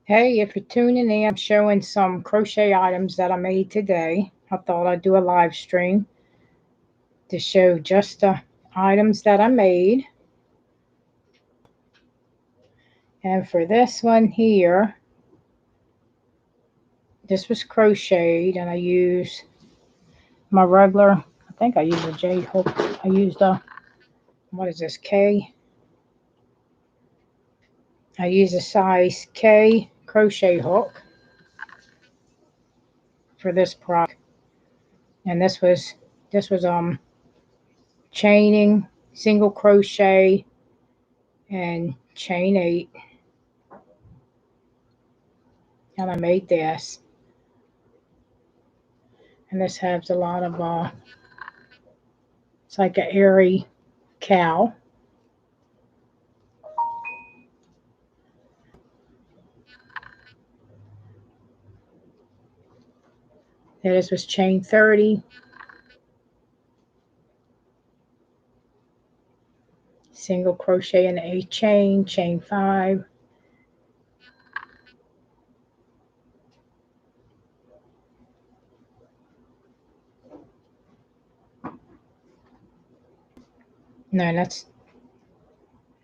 Hey, if you're tuning in, I'm showing some crochet items that I made today. I thought I'd do a live stream to show just the items that I made. And for this one here, this was crocheted and I used my regular, I think I used a J hook. I used a, what is this, K? I used a size K crochet hook for this project. And this was chaining, single crochet, and chain 8. And I made this. And this has a lot of, it's like an airy cowl. This was chain 30. Single crochet in the 8 chain, chain 5. No, that's,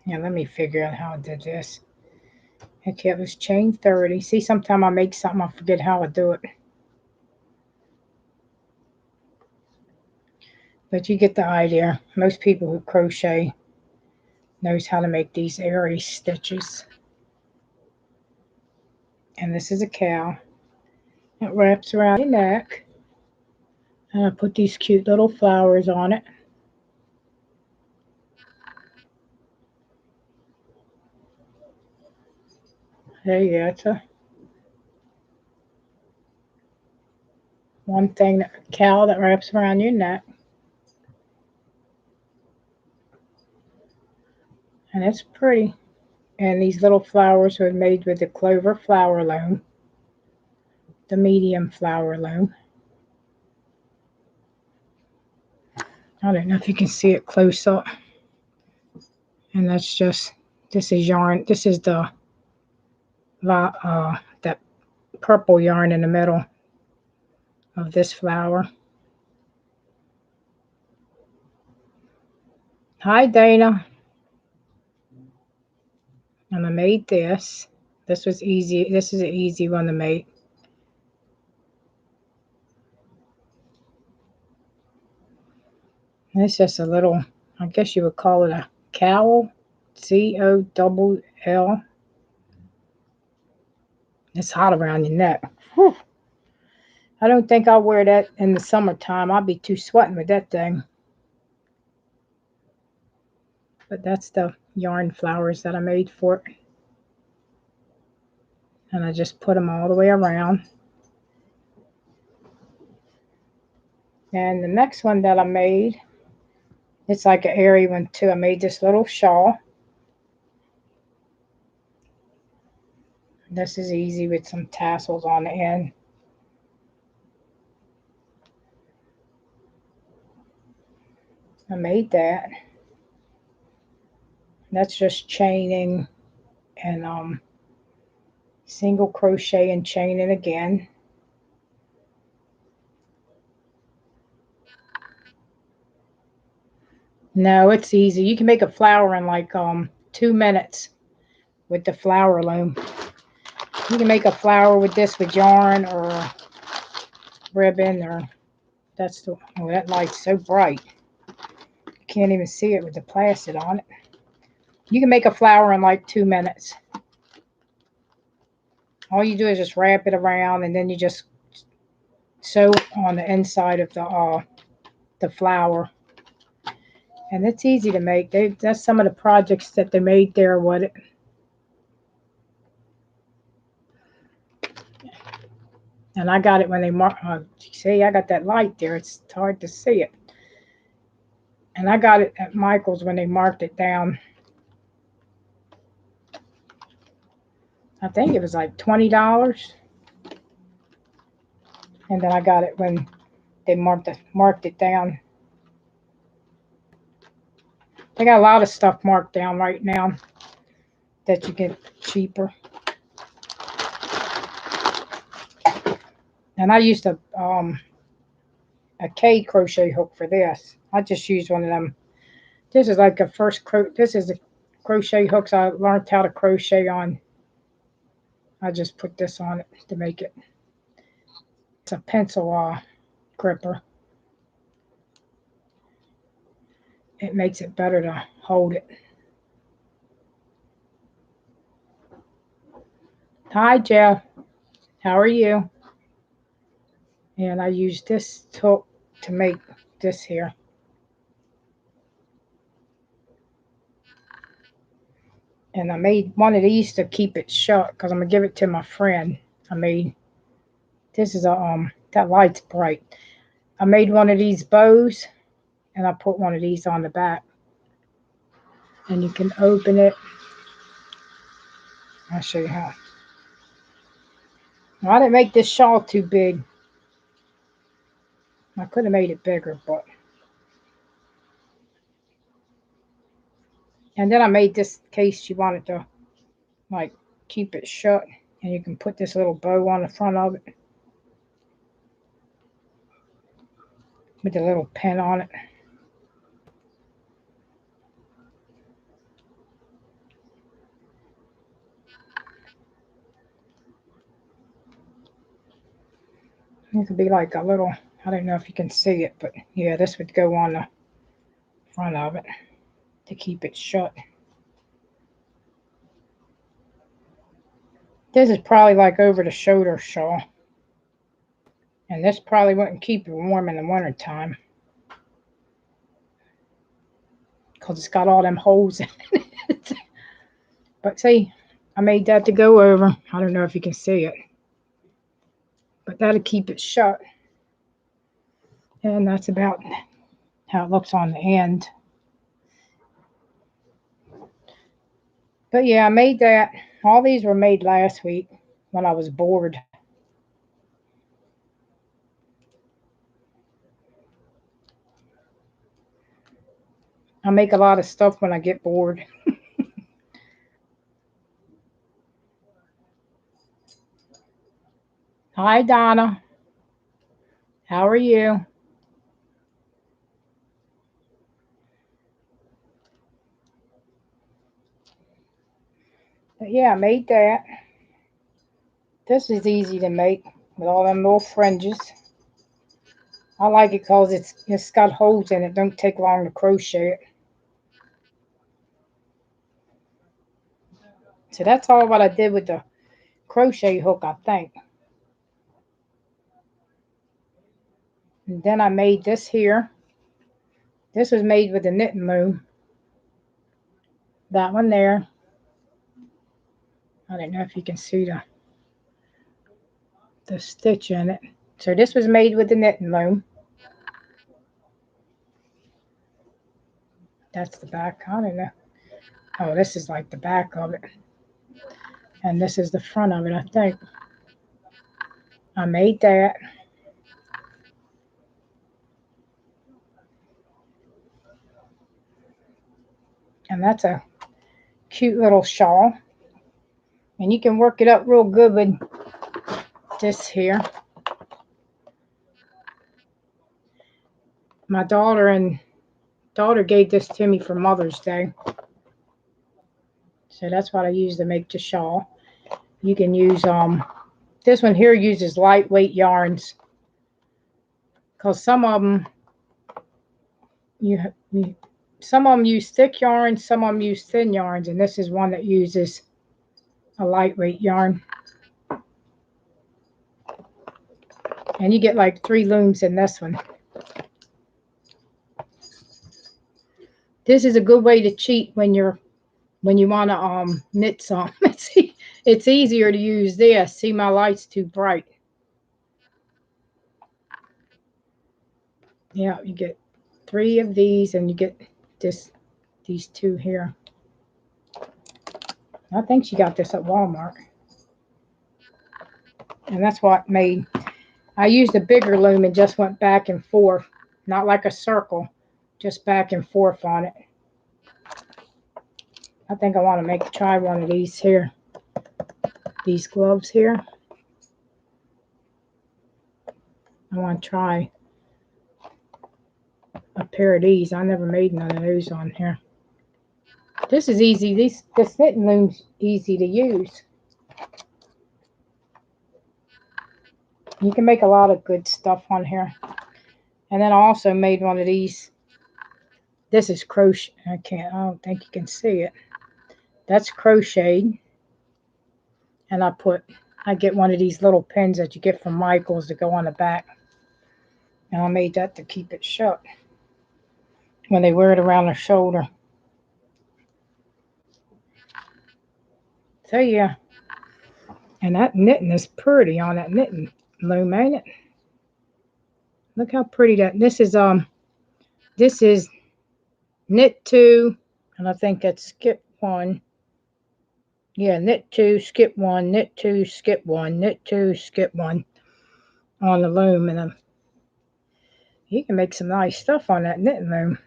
yeah, let me figure out how I did this. Okay, it was chain 30. See, sometimes I make something, I forget how I do it. But you get the idea. Most people who crochet knows how to make these airy stitches. And this is a cowl. It wraps around your neck. And I put these cute little flowers on it. There you go. It's a one thing, that cowl that wraps around your neck. And it's pretty. And these little flowers were made with the clover flower loom, the medium flower loom. I don't know if you can see it close up. And that's just, this is yarn. This is the that purple yarn in the middle of this flower. Hi, Dana. And I made this. This was easy. This is an easy one to make. And it's just a little, I guess you would call it a cowl. C-O-W-L. It's hot around your neck. Whew. I don't think I'll wear that in the summertime. I'll be too sweating with that thing. But that's the yarn flowers that I made for it. And I just put them all the way around. And the next one that I made, it's like an airy one too. I made this little shawl. This is easy with some tassels on the end. I made that. That's just chaining and single crochet and chaining again. No, it's easy. You can make a flower in like 2 minutes with the flower loom. You can make a flower with this with yarn or ribbon, or that's the, oh, that light's so bright. You can't even see it with the plastic on it. You can make a flower in like 2 minutes. All you do is just wrap it around and then you just sew on the inside of the flower. And it's easy to make. That's some of the projects that they made there with it. And I got it when they marked, see, I got that light there. It's hard to see it. And I got it at Michael's when they marked it down. I think it was like $20. And then I got it when they marked it down. They got a lot of stuff marked down right now that you get cheaper. And I used a K crochet hook for this. I just used one of them. This is like a this is the crochet hooks I learned how to crochet on. I just put this on it to make it. It's a pencil gripper. It makes it better to hold it. Hi, Jeff. How are you? And I use this hook to make this here. And I made one of these to keep it shut because I'm gonna give it to my friend. I made this is a that light's bright. I made one of these bows and I put one of these on the back. And you can open it. I'll show you how. Well, I didn't make this shawl too big. I could have made it bigger, but. And then I made this case you wanted to like keep it shut. And you can put this little bow on the front of it with a little pin on it. It could be like a little, I don't know if you can see it, but yeah, this would go on the front of it to keep it shut. This is probably like over the shoulder shawl. And this probably wouldn't keep it warm in the winter time. Because it's got all them holes in it. But see, I made that to go over. I don't know if you can see it. But that'll keep it shut. And that's about how it looks on the end. But yeah, I made that. All these were made last week when I was bored. I make a lot of stuff when I get bored. Hi, Donna. How are you? But yeah, I made that. This is easy to make with all them little fringes. I like it because it's got holes in it. Don't take long to crochet it. So that's all what I did with the crochet hook, I think. And then I made this here. This was made with the knitting loom. That one there. I don't know if you can see the stitch in it. So this was made with the knitting loom. That's the back. I don't know. Oh, this is like the back of it. And this is the front of it, I think. I made that. And that's a cute little shawl. And you can work it up real good with this here. My daughter gave this to me for Mother's Day. So that's what I use to make the shawl. You can use this one here uses lightweight yarns. Because some of them some of them use thick yarns, some of them use thin yarns, and this is one that uses a lightweight yarn. And you get like 3 looms in this one. This is a good way to cheat when you want to knit some. It's easier to use this. See, my light's too bright. Yeah, you get 3 of these and you get these 2 here. I think she got this at Walmart. And that's what made, I used a bigger loom and just went back and forth. Not like a circle, just back and forth on it. I think I want to try one of these here. These gloves here. I want to try a pair of these. I never made none of those on here. This is easy. This knitting loom's easy to use. You can make a lot of good stuff on here. And then I also made one of these. This is crochet. I don't think you can see it. That's crocheted. And I get one of these little pins that you get from Michael's to go on the back. And I made that to keep it shut when they wear it around their shoulder. So yeah. And that knitting is pretty on that knitting loom, ain't it? Look how pretty that. This is knit 2, and I think that's skip 1. Yeah, knit 2, skip 1, knit 2, skip 1, knit 2, skip 1 on the loom, and you can make some nice stuff on that knitting loom.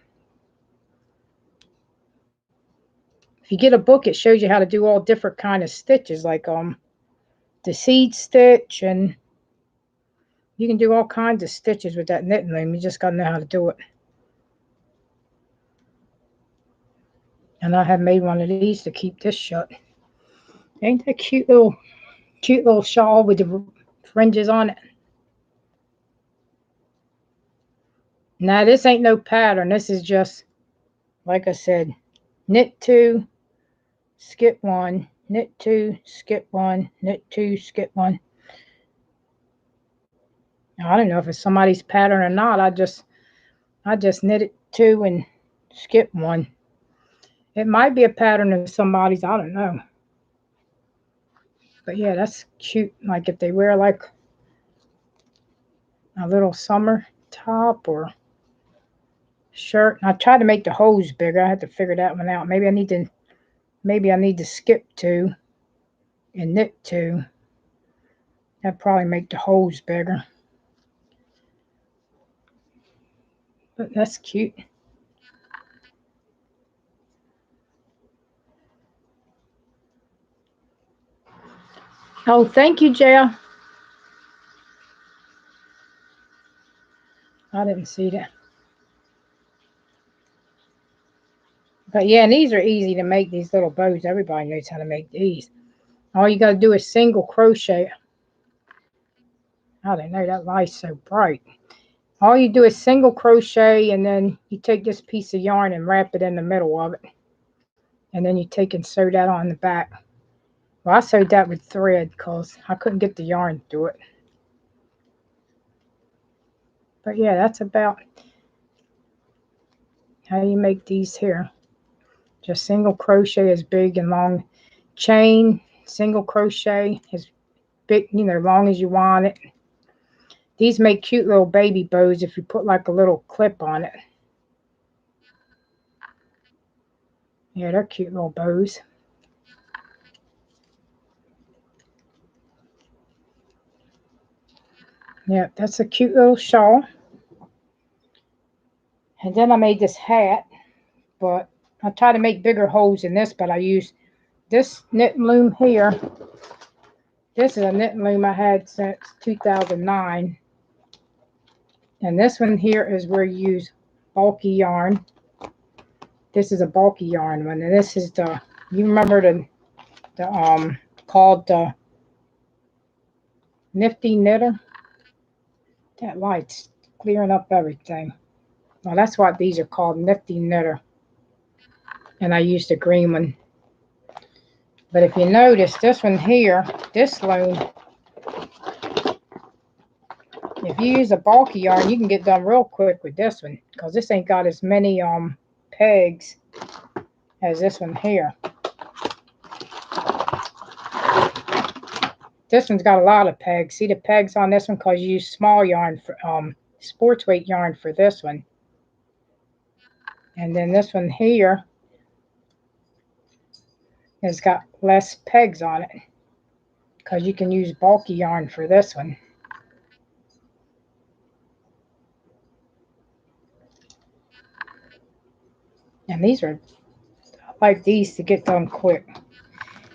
If you get a book, it shows you how to do all different kind of stitches, like the seed stitch, and you can do all kinds of stitches with that knitting loom. You just gotta know how to do it. And I have made one of these to keep this shut. Ain't that cute little shawl with the fringes on it? Now this ain't no pattern. This is just, like I said, knit 2, skip 1, knit 2, skip 1, knit 2, skip 1. Now, I don't know if it's somebody's pattern or not. I just knitted 2 and skip 1. It might be a pattern of somebody's. I don't know. But yeah, that's cute. Like if they wear like a little summer top or shirt. And I tried to make the hose bigger. I had to figure that one out. Maybe I need to skip 2 and knit 2. That'd probably make the hose bigger. But that's cute. Oh, thank you, Jaya. I didn't see that. But yeah, and these are easy to make, these little bows. Everybody knows how to make these. All you got to do is single crochet. I don't know, that light's so bright. All you do is single crochet, and then you take this piece of yarn and wrap it in the middle of it. And then you take and sew that on the back. Well, I sewed that with thread because I couldn't get the yarn through it. But yeah, that's about how you make these here. Just single crochet as big and long, chain, single crochet as big, long as you want it. These make cute little baby bows if you put like a little clip on it. Yeah, they're cute little bows. Yeah, that's a cute little shawl. And then I made this hat, but I tried to make bigger holes in this, but I used this knitting loom here. This is a knitting loom I had since 2009. And this one here is where you use bulky yarn. This is a bulky yarn one, and this is you remember the called the Nifty Knitter. That light's clearing up everything. Well, that's what these are called, Nifty Knitter. And I used a green one. But if you notice, this one here, this loom, if you use a bulky yarn, you can get done real quick with this one, because this ain't got as many pegs as this one here. This one's got a lot of pegs. See the pegs on this one, because you use small yarn for sports weight yarn for this one. And then this one here has got less pegs on it, because you can use bulky yarn for this one. And these are, I like these to get done quick.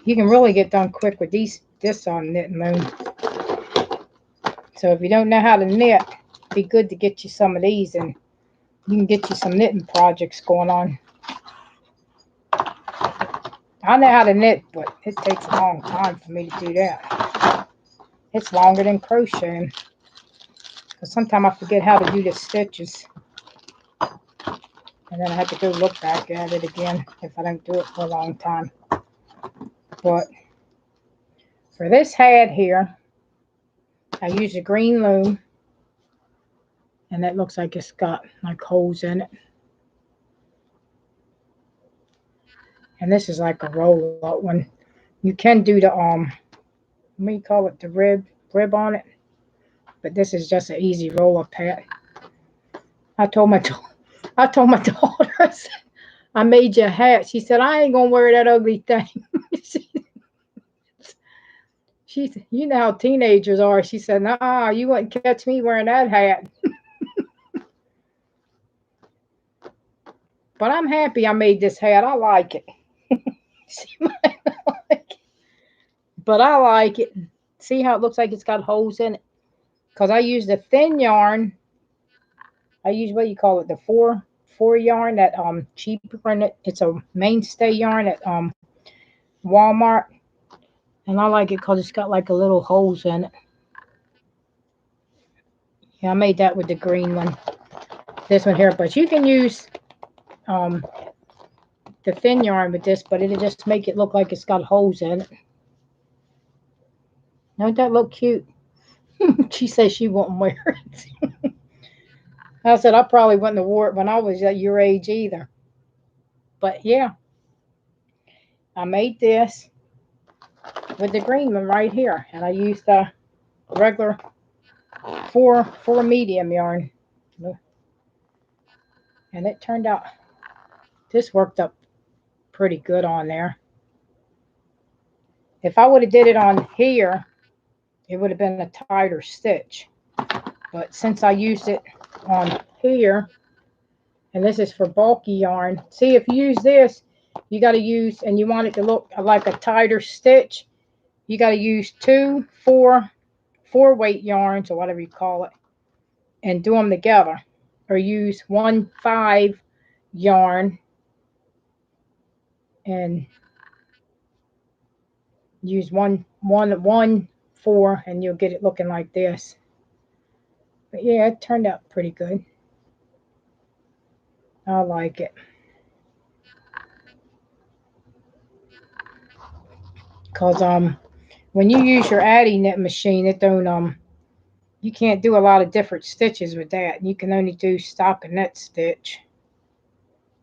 You can really get done quick with this on knitting loom. So if you don't know how to knit, be good to get you some of these, and you can get you some knitting projects going on. I know how to knit, but it takes a long time for me to do that. It's longer than crocheting, because sometimes I forget how to do the stitches, and then I have to go look back at it again if I don't do it for a long time. But for this hat here, I use a green loom, and that looks like it's got like holes in it. And this is like a roll-up one. You can do the what do you call it, the rib on it, but this is just an easy roll-up hat. I told my daughter, I made you a hat. She said, I ain't gonna wear that ugly thing. She said, you know how teenagers are. She said, nah, you wouldn't catch me wearing that hat. But I'm happy I made this hat. I like it. She might not like it, but I like it. See how it looks like it's got holes in it? Because I used a thin yarn. I use, what do you call it, the four yarn, that cheaper, and it's a mainstay yarn at Walmart. And I like it because it's got like a little holes in it. Yeah, I made that with the green one. This one here, but you can use the thin yarn with this, but it'll just make it look like it's got holes in it. Don't that look cute? She says she won't wear it. I said I probably wouldn't have wore it when I was at your age either. But yeah, I made this with the green one right here, and I used the regular four medium yarn, and it turned out, this worked up pretty good on there. If I would have did it on here, it would have been a tighter stitch, but since I used it on here, and this is for bulky yarn, see, if you use this, you got to use, and you want it to look like a tighter stitch, you got to use 2 4 weight yarns, or whatever you call it, and do them together, or use 1 5 yarn and use 1 4, and you'll get it looking like this. But yeah, it turned out pretty good. I like it, because when you use your Addy knit machine, it don't you can't do a lot of different stitches with that. You can only do stockinette stitch.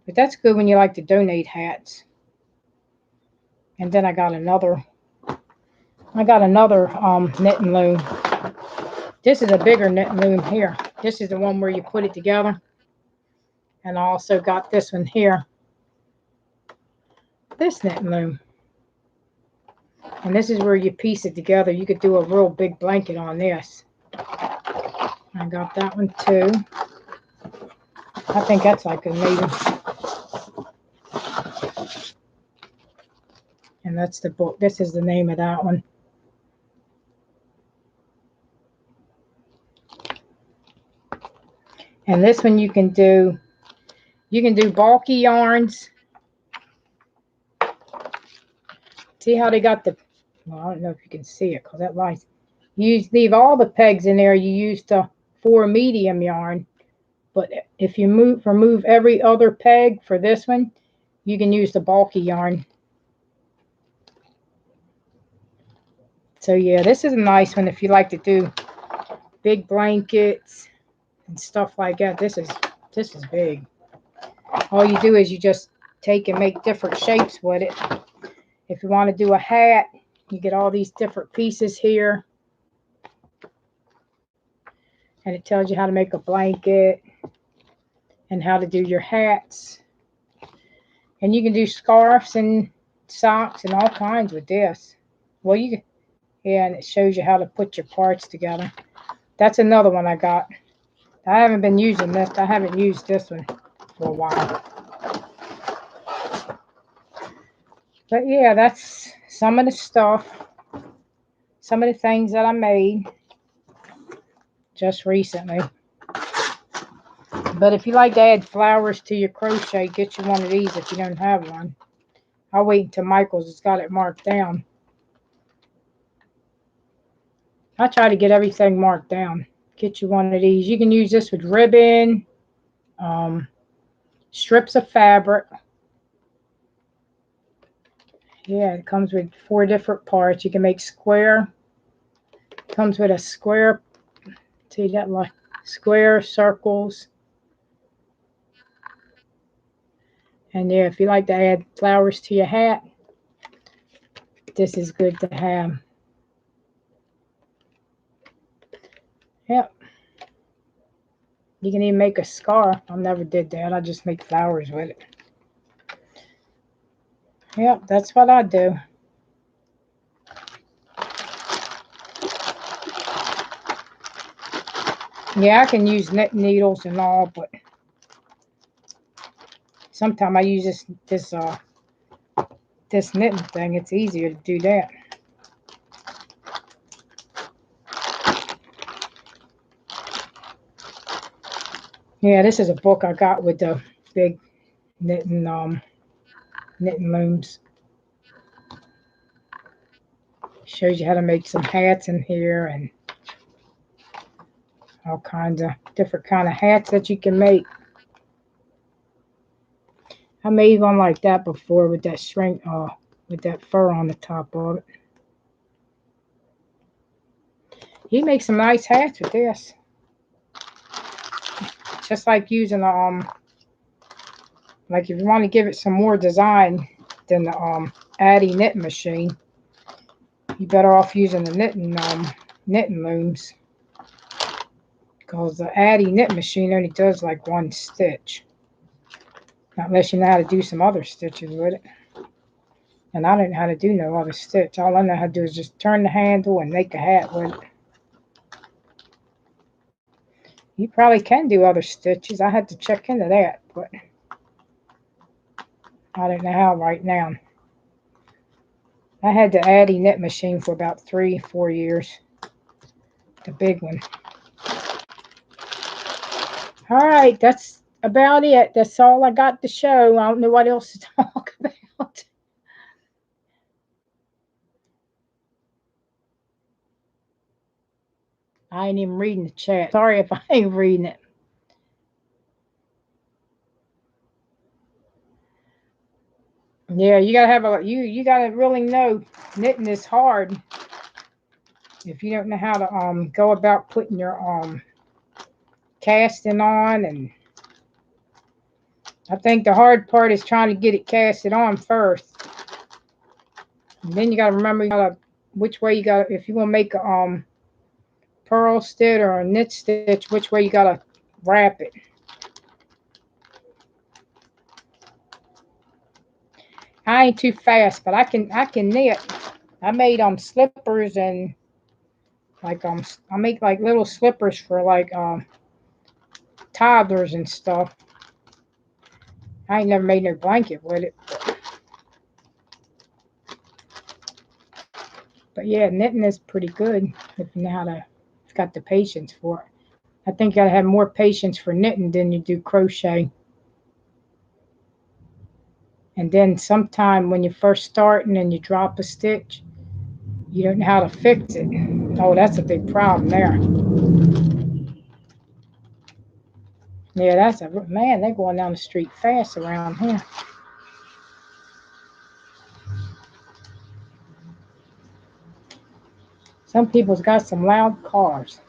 But that's good when you like to donate hats. And then I got another knitting loom. This is a bigger knitting loom here. This is the one where you put it together. And I also got this one here. This knitting loom. And this is where you piece it together. You could do a real big blanket on this. I got that one too. I think that's like a native. And that's the book. This is the name of that one. And this one you can do bulky yarns. See how they got the, well, I don't know if you can see it because that light. You leave all the pegs in there. You use the 4 medium yarn. But if you remove every other peg for this one, you can use the bulky yarn. So yeah, this is a nice one if you like to do big blankets and stuff like that. This is big. All you do is you just take and make different shapes with it. If you want to do a hat, you get all these different pieces here. And it tells you how to make a blanket and how to do your hats. And you can do scarves and socks and all kinds with this. Well, you can, yeah, and it shows you how to put your parts together. That's another one I got. I haven't been using this. I haven't used this one for a while. But yeah, that's some of the stuff, some of the things that I made just recently. But if you like to add flowers to your crochet, get you one of these if you don't have one. I'll wait until Michael's has got it marked down. I try to get everything marked down. Get you one of these. You can use this with ribbon, strips of fabric. Yeah, it comes with 4 different parts. You can make square. It comes with a square. See that, like square, circles. And yeah, if you like to add flowers to your hat, this is good to have. Yep. You can even make a scarf. I never did that. I just make flowers with it. Yep, that's what I do. Yeah, I can use knit needles and all, but sometimes I use this knitting thing. It's easier to do that. Yeah, this is a book I got with the big knitting looms. Shows you how to make some hats in here and all kinds of different kind of hats that you can make. I made one like that before with that shrink, with that fur on the top of it. You make some nice hats with this. Just like using like if you want to give it some more design than the Addy knit machine, you better off using the knitting looms, because the Addy knit machine only does like 1 stitch, unless you know how to do some other stitches with it. And I don't know how to do no other stitch. All I know how to do is just turn the handle and make a hat with it. You probably can do other stitches. I had to check into that, but I don't know how right now. I had the Addy knit machine for about 3-4 years. The big one. All right, that's about it. That's all I got to show. I don't know what else to talk about. I ain't even reading the chat. Sorry if I ain't reading it. Yeah, you gotta have you gotta really know knitting is hard. If you don't know how to go about putting your casting on, and I think the hard part is trying to get it casted on first. And then you gotta remember which way you gotta, if you wanna make a purl stitch or a knit stitch, which way you gotta wrap it. I ain't too fast, but I can knit. I made slippers, and like I make like little slippers for like toddlers and stuff. I ain't never made no blanket with it. But yeah, knitting is pretty good if you know how to, if you got the patience for it. I think you gotta have more patience for knitting than you do crochet. And then sometime when you first starting and you drop a stitch, you don't know how to fix it. Oh, that's a big problem there. Yeah, that's a, man, they're going down the street fast around here. Some people's got some loud cars.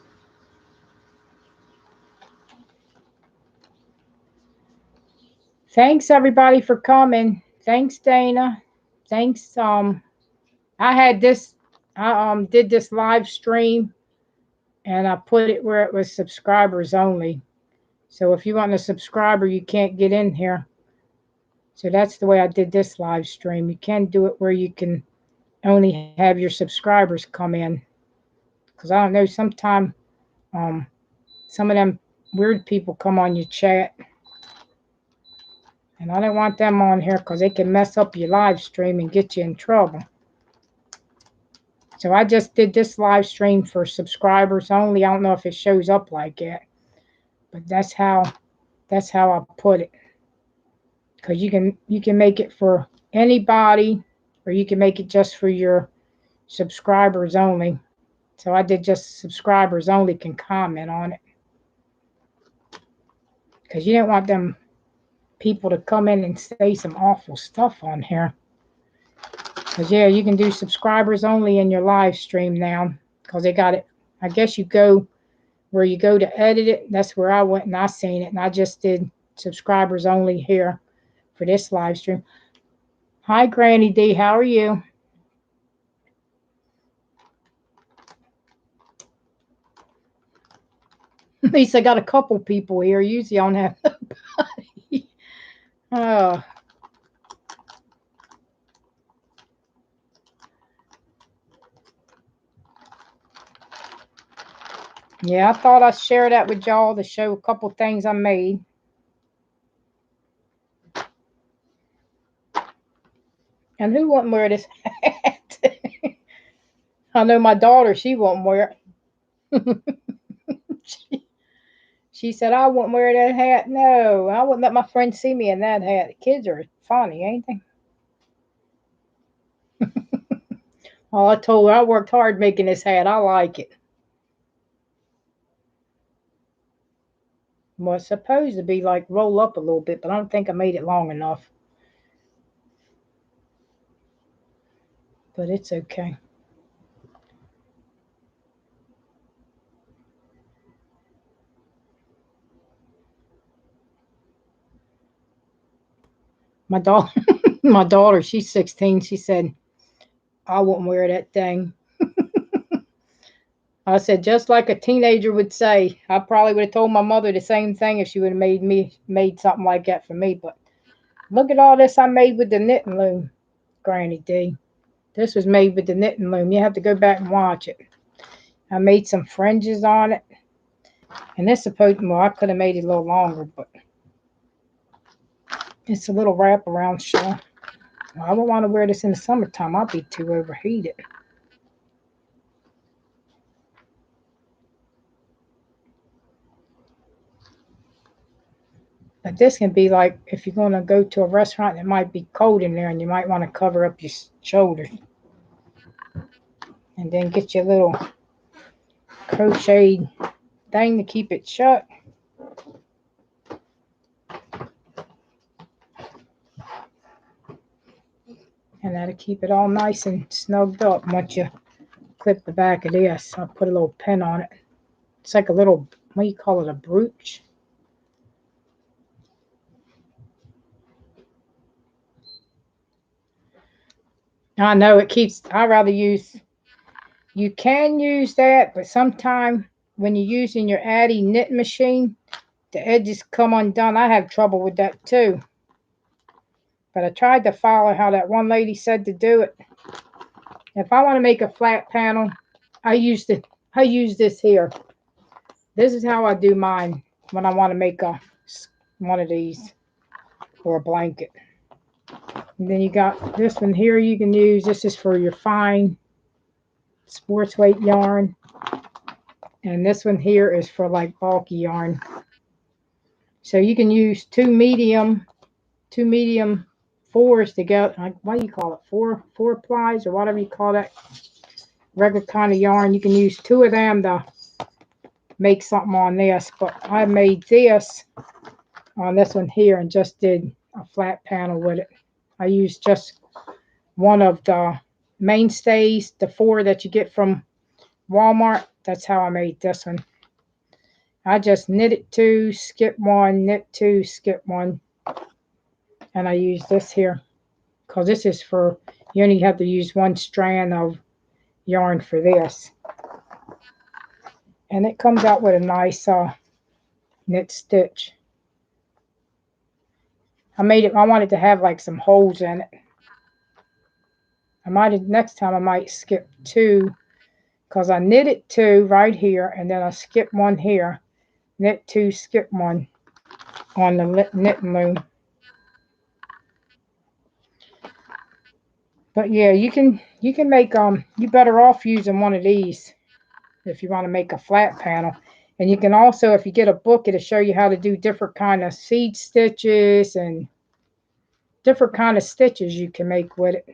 Thanks everybody for coming. Thanks, Dana. Thanks. I had this, I did this live stream, and I put it where it was subscribers only. So if you want a subscriber, you can't get in here. So that's the way I did this live stream. You can do it where you can only have your subscribers come in. Because I don't know, sometimes some of them weird people come on your chat. And I don't want them on here because they can mess up your live stream and get you in trouble. So I just did this live stream for subscribers only. I don't know if it shows up like that, but that's how That's how I put it. Because you can make it for anybody, or you can make it just for your subscribers only. So I did just subscribers only can comment on it. Because you don't want them people to come in and say some awful stuff on here. Because, yeah, you can do subscribers only in your live stream now. Because they got it. I guess you go where you go to edit it. That's where I went and I seen it. And I just did subscribers only here for this live stream. Hi, Granny D. How are you? At least I got a couple people here. Usually I don't have nobody. Oh. Yeah, I thought I'd share that with y'all to show a couple things I made. And who wouldn't wear this hat? I know my daughter, she won't wear it. She said, I wouldn't wear that hat. No, I wouldn't let my friends see me in that hat. The kids are funny, ain't they? Oh, I told her I worked hard making this hat. I like it. Well, it's supposed to be like roll up a little bit, but I don't think I made it long enough. But it's okay. My daughter, my daughter, she's 16. She said, I wouldn't wear that thing. I said, just like a teenager would say. I probably would have told my mother the same thing if she would have made something like that for me. But look at all this I made with the knitting loom, Granny D. This was made with the knitting loom. You have to go back and watch it. I made some fringes on it. And this supposed, well, I could have made it a little longer, but it's a little wraparound shawl. Well, I don't want to wear this in the summertime. I'll be too overheated. But this can be like if you're going to go to a restaurant and it might be cold in there and you might want to cover up your shoulders. And then get your little crochet thing to keep it shut. And that'll keep it all nice and snugged up once you clip the back of this. I'll put a little pin on it. It's like a little, what do you call it, a brooch? I know it keeps, I rather use, you can use that, but sometimes when you're using your Addy knit machine, the edges come undone. I have trouble with that too. But I tried to follow how that one lady said to do it. If I want to make a flat panel, I use this here. This is how I do mine when I want to make one of these or a blanket. And then you got this one here you can use. This is for your fine sports weight yarn. And this one here is for like bulky yarn. So you can use two medium fours together. What do you call it? Four plies or whatever you call that regular kind of yarn. You can use two of them to make something on this. But I made this on this one here and just did a flat panel with it. I used just one of the mainstays, the four that you get from Walmart. That's how I made this one. I just knitted two, skip one, knit two, skip one. And I use this here because this is for, you only have to use one strand of yarn for this. And it comes out with a nice knit stitch. I wanted to have like some holes in it. Next time I might skip two because I knitted two right here and then I skip one here, knit two, skip one on the knitting loom. But yeah, you can make you better off using one of these if you want to make a flat panel. And you can also, if you get a book, it'll show you how to do different kind of seed stitches and different kind of stitches you can make with it.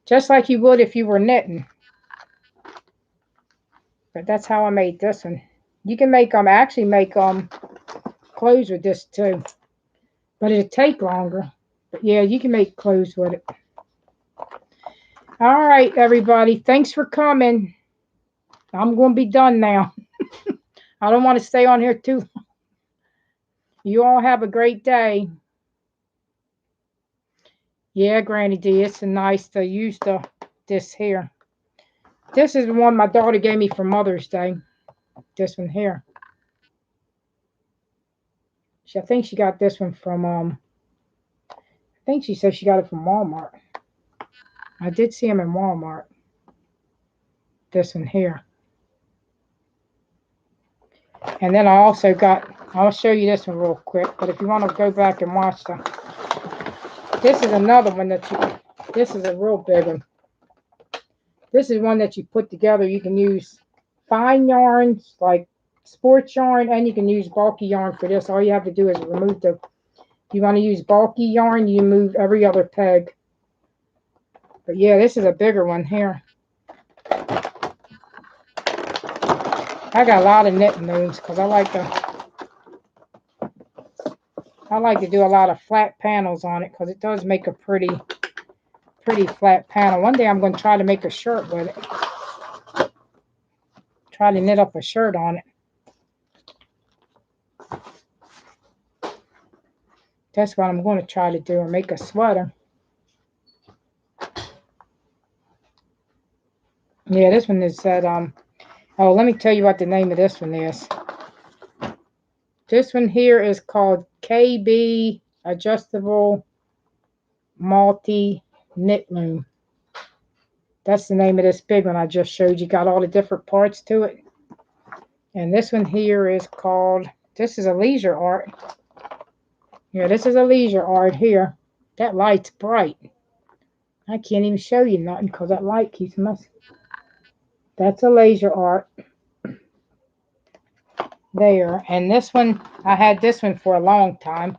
Just like you would if you were knitting. But that's how I made this one. You can make actually make clothes with this too. But it'll take longer. But yeah, you can make clothes with it. All right, everybody. Thanks for coming. I'm going to be done now. I don't want to stay on here too long. You all have a great day. Yeah, Granny D, it's nice to use this here. This is the one my daughter gave me for Mother's Day. This one here. I think she got this one from I think she said she got it from Walmart. I did see them in Walmart. This one here. And then I also got, I'll show you this one real quick, but if you want to go back and watch this is another one that this is a real big one. This is one that you put together. You can use fine yarns like sports yarn, and you can use bulky yarn for this. All you have to do is remove if you want to use bulky yarn, you move every other peg. But yeah, this is a bigger one here. I got a lot of knitting looms because I like to do a lot of flat panels on it because it does make a pretty flat panel. One day I'm going to try to make a shirt with it. Try to knit up a shirt on it. That's what I'm going to try to do, or make a sweater. Yeah, this one is that oh, let me tell you what the name of this one is. This one here is called KB Adjustable Multi Knit Loom. That's the name of this big one I just showed you. Got all the different parts to it. And this one here is called, this is a leisure art. Yeah, this is a leisure art here. That light's bright. I can't even show you nothing because that light keeps messing. That's a leisure art. There. And this one, I had this one for a long time.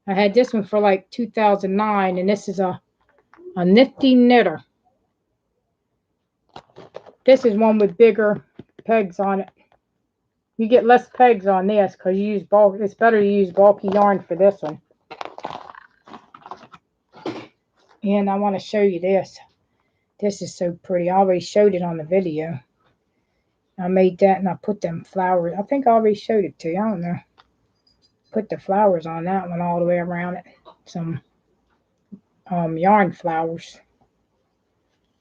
I had this one for like 2009, and this is a nifty knitter. This is one with bigger pegs on it. You get less pegs on this because you use bulk. It's better to use bulky yarn for this one. And I want to show you this. This is so pretty. I already showed it on the video. I made that and I put them flowers. I think I already showed it to you. I don't know. Put the flowers on that one all the way around it. Some yarn flowers.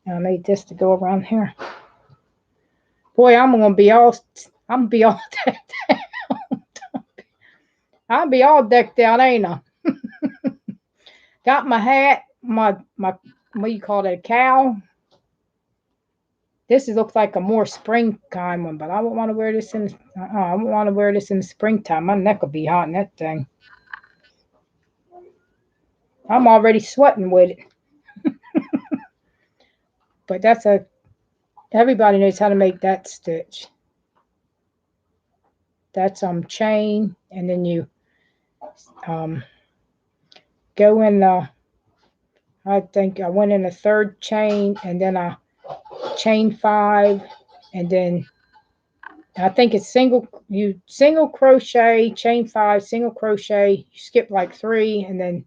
And I made this to go around here. Boy, I'm gonna be all decked out. I'll be all decked out, ain't I? Got my hat, my what do you call it, a cowl. This looks like a more springtime one, but I won't want to wear this in. I won't want to wear this in the springtime. My neck will be hot in that thing. I'm already sweating with it. But that's everybody knows how to make that stitch. That's chain, and then you go in the, I think I went in the third chain, and then I chain 5, and then I think it's single crochet, chain 5, single crochet, you skip like 3, and then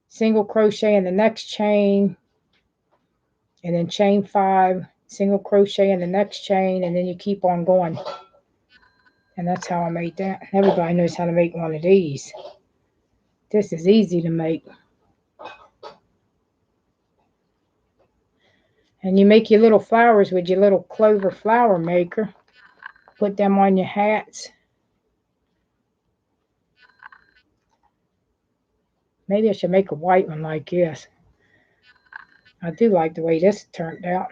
single crochet in the next chain, and then chain 5, single crochet in the next chain, and then you keep on going. And that's how I made that. Everybody knows how to make one of these. This is easy to make. And you make your little flowers with your little clover flower maker. Put them on your hats. Maybe I should make a white one like this. I do like the way this turned out.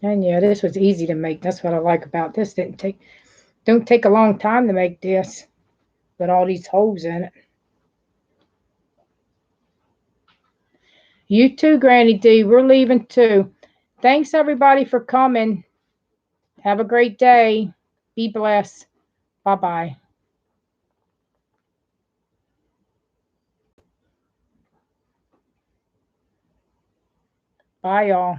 And yeah, this was easy to make. That's what I like about this. Don't take a long time to make this with all these holes in it. You too, Granny D. We're leaving too. Thanks everybody for coming. Have a great day. Be blessed. Bye-bye. Bye, y'all.